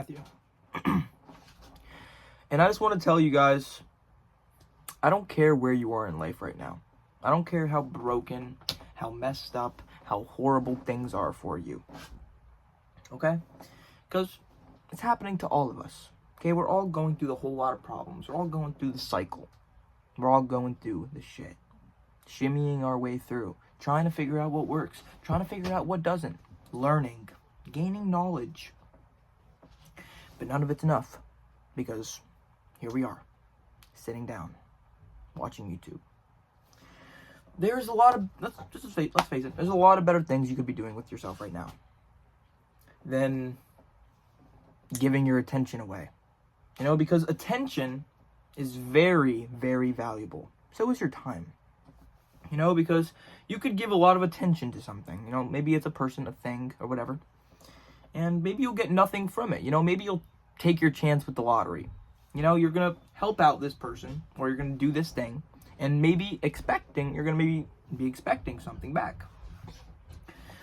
Matthew. And I just want to tell you guys, I don't care where you are in life right now. I don't care how broken, how messed up, how horrible things are for you. Okay? Because it's happening to all of us. Okay? We're all going through the whole lot of problems. We're all going through the cycle. We're all going through the shit. Shimmying our way through. Trying to figure out what works. Trying to figure out what doesn't. Learning. Gaining knowledge. But none of it's enough. Because here we are. Sitting down. Watching YouTube. There's a lot of, let's face it, there's a lot of better things you could be doing with yourself right now than giving your attention away. You know, because attention is very, very valuable. So is your time. You know, because you could give a lot of attention to something. You know, maybe it's a person, a thing, or whatever. And maybe you'll get nothing from it. You know, maybe you'll take your chance with the lottery. You know, you're going to help out this person, or you're going to do this thing. And maybe you're going to be expecting something back.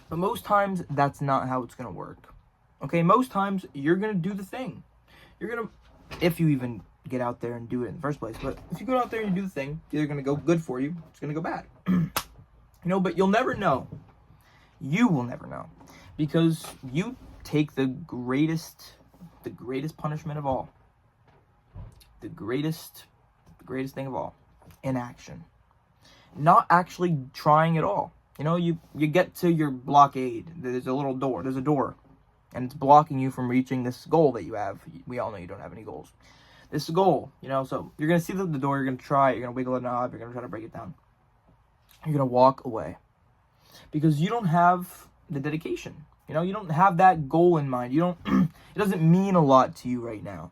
But most times, that's not how it's going to work. Okay, most times, you're going to do the thing. You're going to, if you even get out there and do it in the first place. But if you go out there and you do the thing, it's either going to go good for you, it's going to go bad. You know, but you'll never know. You will never know. Because you take the greatest punishment of all. The greatest thing of all. Inaction. Not actually trying at all. You know, you get to your blockade. There's a door. And it's blocking you from reaching this goal that you have. We all know you don't have any goals. This goal, you know, so you're going to see the door, you're going to try it, you're going to wiggle a knob, you're going to try to break it down. You're going to walk away. Because you don't have the dedication. You know, you don't have that goal in mind. You don't, it doesn't mean a lot to you right now.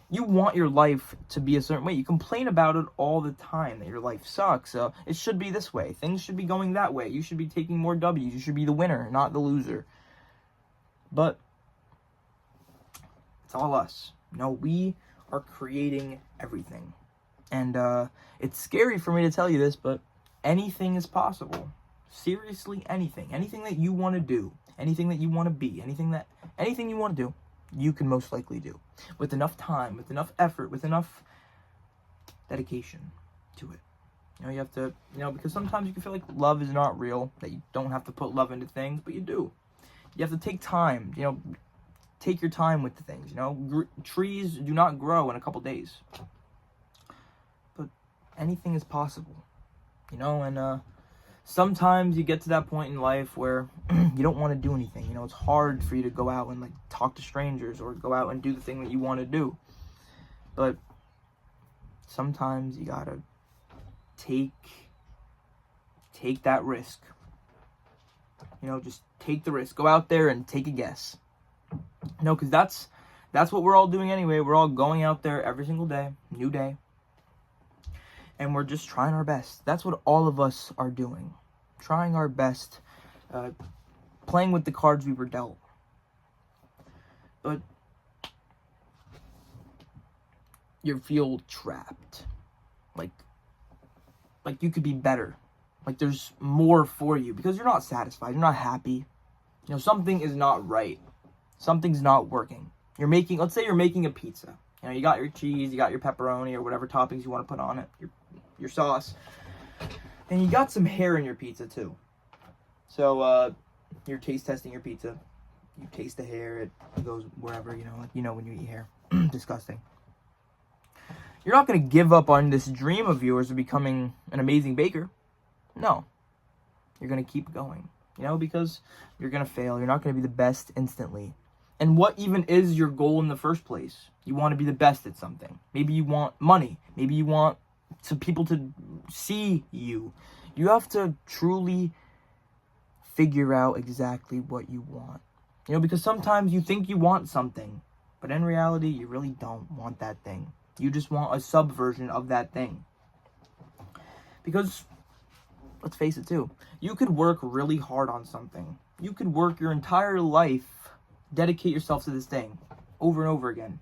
You want your life to be a certain way. You complain about it all the time, that your life sucks. It should be this way. Things should be going that way. You should be taking more W's. You should be the winner, not the loser. But it's all us. No, we are creating everything. And it's scary for me to tell you this, but anything is possible. Seriously, anything. Anything that you want to do. Anything that you want to be. Anything you want to do. You can most likely do. With enough time, with enough effort, with enough dedication to it. You know, you have to, you know, because sometimes you can feel like love is not real, that you don't have to put love into things, but you do. You have to take time, you know, take your time with the things, you know. Trees do not grow in a couple days. But anything is possible, you know, and sometimes you get to that point in life where you don't want to do anything. You know, it's hard for you to go out and like talk to strangers or go out and do the thing that you want to do. But sometimes you gotta take that risk. You know, just take the risk. Go out there and take a guess. You know, because that's what we're all doing anyway. We're all going out there every single day, new day. And we're just trying our best. That's what all of us are doing. Trying our best. Playing with the cards we were dealt. But you feel trapped. Like you could be better. Like there's more for you. Because you're not satisfied. You're not happy. You know, something is not right. Something's not working. Let's say you're making a pizza. You know, you got your cheese, you got your pepperoni, or whatever toppings you want to put on it. Your sauce. And you got some hair in your pizza too. So you're taste testing your pizza. You taste the hair, it goes wherever, you know, like you know when you eat hair. Disgusting. You're not going to give up on this dream of yours of becoming an amazing baker. No. You're going to keep going. You know, because you're going to fail. You're not going to be the best instantly. And what even is your goal in the first place? You want to be the best at something. Maybe you want money. Maybe you want people to see you. You have to truly figure out exactly what you want. You know, because sometimes you think you want something, but in reality, you really don't want that thing. You just want a subversion of that thing. Because, let's face it too, you could work really hard on something. You could work your entire life, dedicate yourself to this thing, over and over again.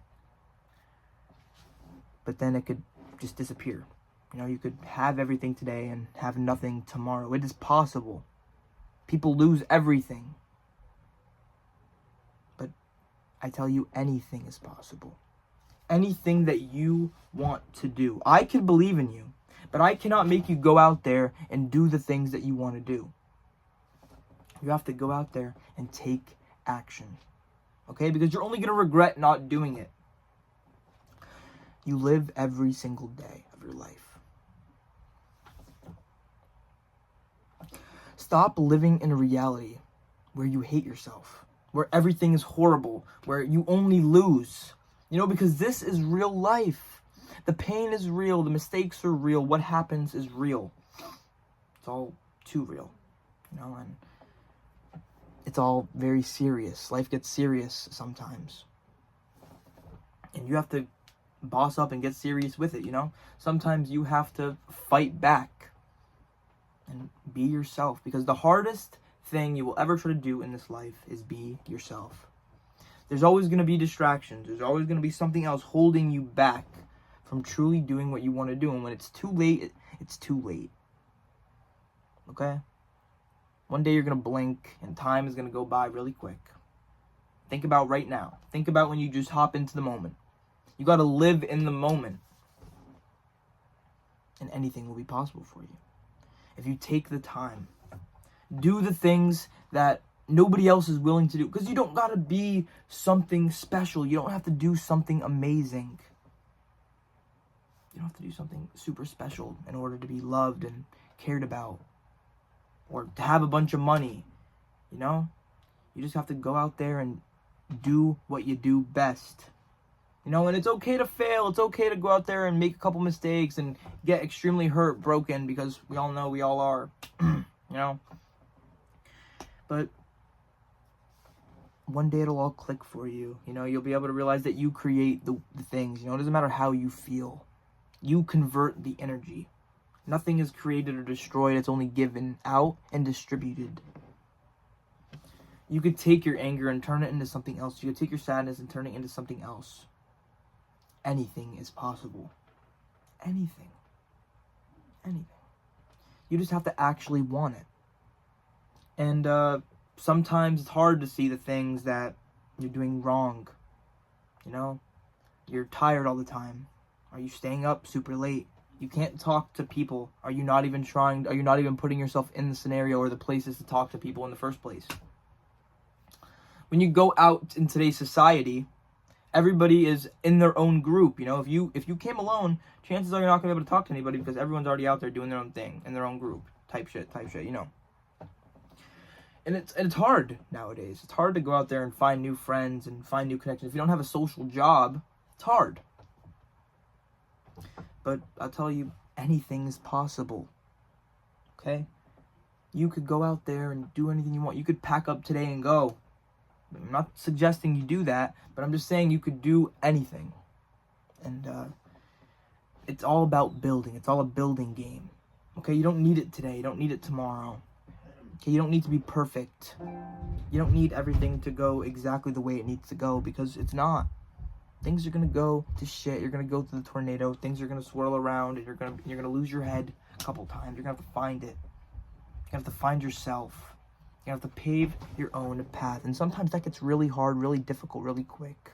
But then it could just disappear. You know, you could have everything today and have nothing tomorrow. It is possible. People lose everything. But I tell you, anything is possible. Anything that you want to do. I can believe in you, but I cannot make you go out there and do the things that you want to do. You have to go out there and take action. Okay? Because you're only going to regret not doing it. You live every single day of your life. Stop living in a reality where you hate yourself, where everything is horrible, where you only lose. Because this is real life. The pain is real. The mistakes are real. What happens is real. It's all too real. And it's all very serious. Life gets serious sometimes. And you have to boss up and get serious with it, Sometimes you have to fight back and be yourself. Because the hardest thing you will ever try to do in this life is be yourself. There's always going to be distractions. There's always going to be something else holding you back from truly doing what you want to do. And when it's too late, it's too late. Okay? One day you're going to blink and time is going to go by really quick. Think about right now. Think about when you just hop into the moment. You got to live in the moment. And anything will be possible for you. If you take the time. Do the things that nobody else is willing to do. Because you don't got to be something special. You don't have to do something amazing. You don't have to do something super special in order to be loved and cared about. Or to have a bunch of money. You just have to go out there and do what you do best. And it's okay to fail. It's okay to go out there and make a couple mistakes and get extremely hurt, broken, because we all know we all are. But one day it'll all click for you. You'll be able to realize that you create the things. It doesn't matter how you feel. You convert the energy. Nothing is created or destroyed. It's only given out and distributed. You could take your anger and turn it into something else. You could take your sadness and turn it into something else. Anything is possible. Anything. You just have to actually want it. And sometimes it's hard to see the things that you're doing wrong. You're tired all the time. Are you staying up super late? You can't talk to people. Are you not even putting yourself in the scenario or the places to talk to people in the first place? When you go out in today's society, everybody is in their own group. If you came alone, chances are you're not going to be able to talk to anybody because everyone's already out there doing their own thing in their own group. Type shit. And it's hard nowadays. It's hard to go out there and find new friends and find new connections. If you don't have a social job, it's hard. But I'll tell you, anything is possible. Okay? You could go out there and do anything you want. You could pack up today and go. I'm not suggesting you do that, but I'm just saying you could do anything. And it's all about building. It's all a building game. Okay? You don't need it today. You don't need it tomorrow. Okay, you don't need to be perfect. You don't need everything to go exactly the way it needs to go, because it's not. Things are gonna go to shit. You're gonna go to the tornado. Things are gonna swirl around, and you're gonna lose your head a couple times. You're gonna have to find it. You have to find yourself. You have to pave your own path, and sometimes that gets really hard, really difficult, really quick.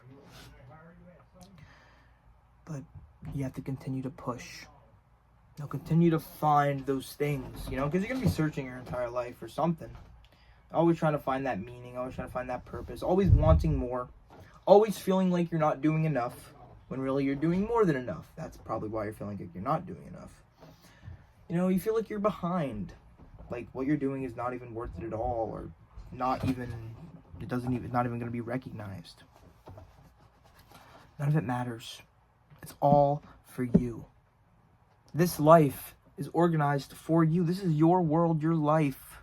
But you have to continue to push. Continue to find those things, because you're going to be searching your entire life for something. Always trying to find that meaning, always trying to find that purpose, always wanting more, always feeling like you're not doing enough, when really you're doing more than enough. Not probably why you're feeling like you're not doing enough. You feel like you're behind, like what you're doing is not even worth it at all, or not even going to be recognized. None of it matters. It's all for you. This life is organized for you. This is your world, your life.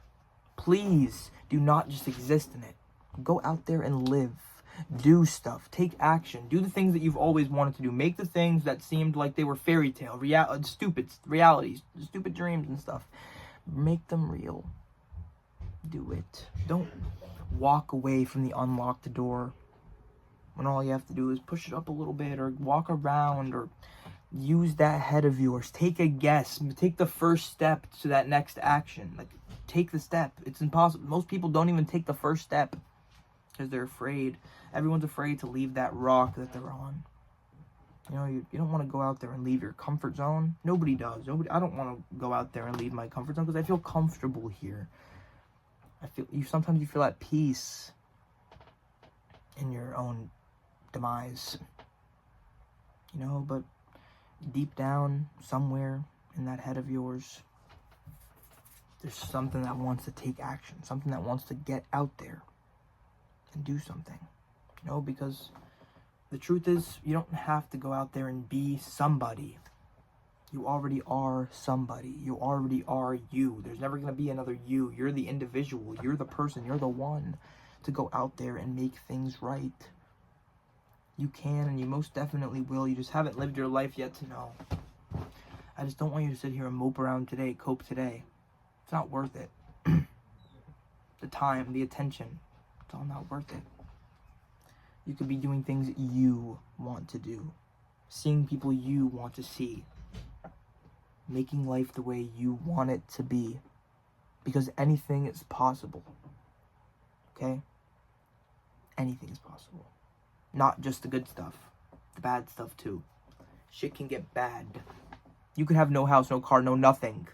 Please do not just exist in it. Go out there and live. Do stuff. Take action. Do the things that you've always wanted to do. Make the things that seemed like they were fairy tale, stupid realities, stupid dreams and stuff. Make them real. Do it. Don't walk away from the unlocked door when all you have to do is push it up a little bit, or walk around, or use that head of yours. Take a guess. Take the first step to that next action. Take the step. It's impossible. Most people don't even take the first step because they're afraid. Everyone's afraid to leave that rock that they're on. You know, you don't want to go out there and leave your comfort zone. Nobody does. I don't want to go out there and leave my comfort zone because I feel comfortable here. Sometimes you feel at peace in your own demise. You know, but deep down, somewhere in that head of yours, there's something that wants to take action, something that wants to get out there and do something. You know, because the truth is, you don't have to go out there and be somebody. You already are somebody. You already are you. There's never going to be another you. You're the individual. You're the person. You're the one to go out there and make things right. You can, and you most definitely will. You just haven't lived your life yet to know. I just don't want you to sit here and mope around today, cope today. It's not worth it. The time, the attention, it's all not worth it. You could be doing things you want to do. Seeing people you want to see. Making life the way you want it to be. Because anything is possible. Okay? Anything is possible. Not just the good stuff. The bad stuff too. Shit can get bad. You could have no house, no car, no nothing.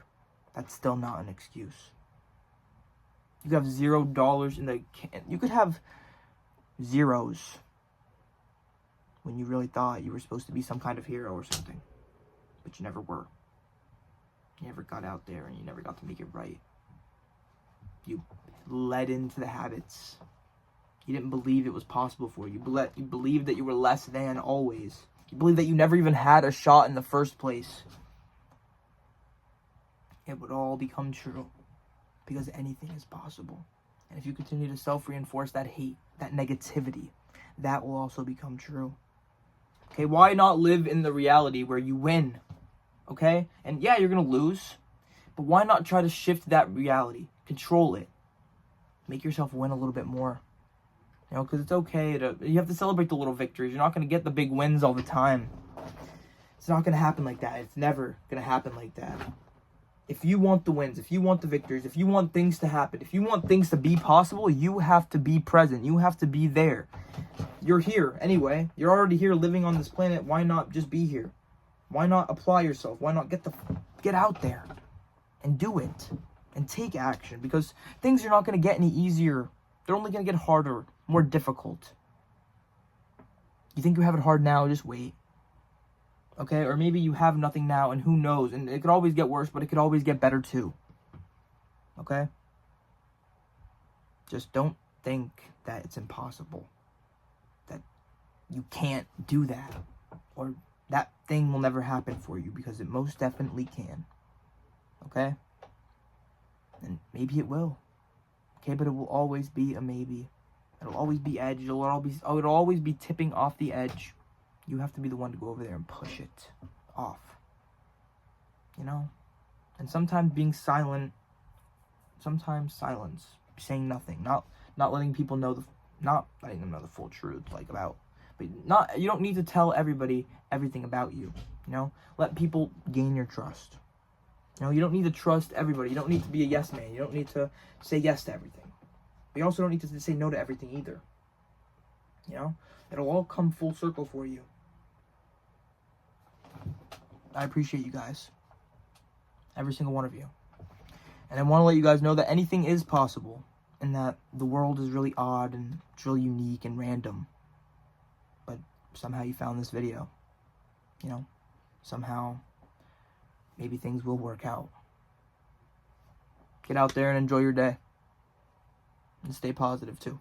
That's still not an excuse. You could have $0 in the... You could have zeros when you really thought you were supposed to be some kind of hero or something. But you never were. You never got out there and you never got to make it right. You led into the habits. You didn't believe it was possible for you. You believed that you were less than always. You believed that you never even had a shot in the first place. It would all become true. Because anything is possible. And if you continue to self-reinforce that hate, that negativity, that will also become true. Okay, why not live in the reality where you win? Okay? And yeah, you're going to lose. But why not try to shift that reality? Control it. Make yourself win a little bit more. You know, because it's okay to... You have to celebrate the little victories. You're not going to get the big wins all the time. It's not going to happen like that. It's never going to happen like that. If you want the wins, if you want the victories, if you want things to happen, if you want things to be possible, you have to be present. You have to be there. You're here anyway. You're already here living on this planet. Why not just be here? Why not apply yourself? Why not get out there and do it and take action? Because things are not going to get any easier. They're only going to get harder, more difficult. You think you have it hard now? Just wait. Okay, or maybe you have nothing now, and who knows? And it could always get worse, but it could always get better too. Okay? Just don't think that it's impossible. That you can't do that. Or that thing will never happen for you, because it most definitely can. Okay? And maybe it will. Okay, but it will always be a maybe. It'll always be edge. It'll always be tipping off the edge. You have to be the one to go over there and push it off. You know? And sometimes being silent, sometimes silence, saying nothing, not letting people know not letting them know the full truth, like about, but you don't need to tell everybody everything about you, you know? Let people gain your trust. You know, you don't need to trust everybody. You don't need to be a yes man. You don't need to say yes to everything. But you also don't need to say no to everything either. You know? It'll all come full circle for you. I appreciate you guys. Every single one of you. And I want to let you guys know that anything is possible. And that the world is really odd and it's really unique and random. But somehow you found this video. You know? Somehow, maybe things will work out. Get out there and enjoy your day. And stay positive too.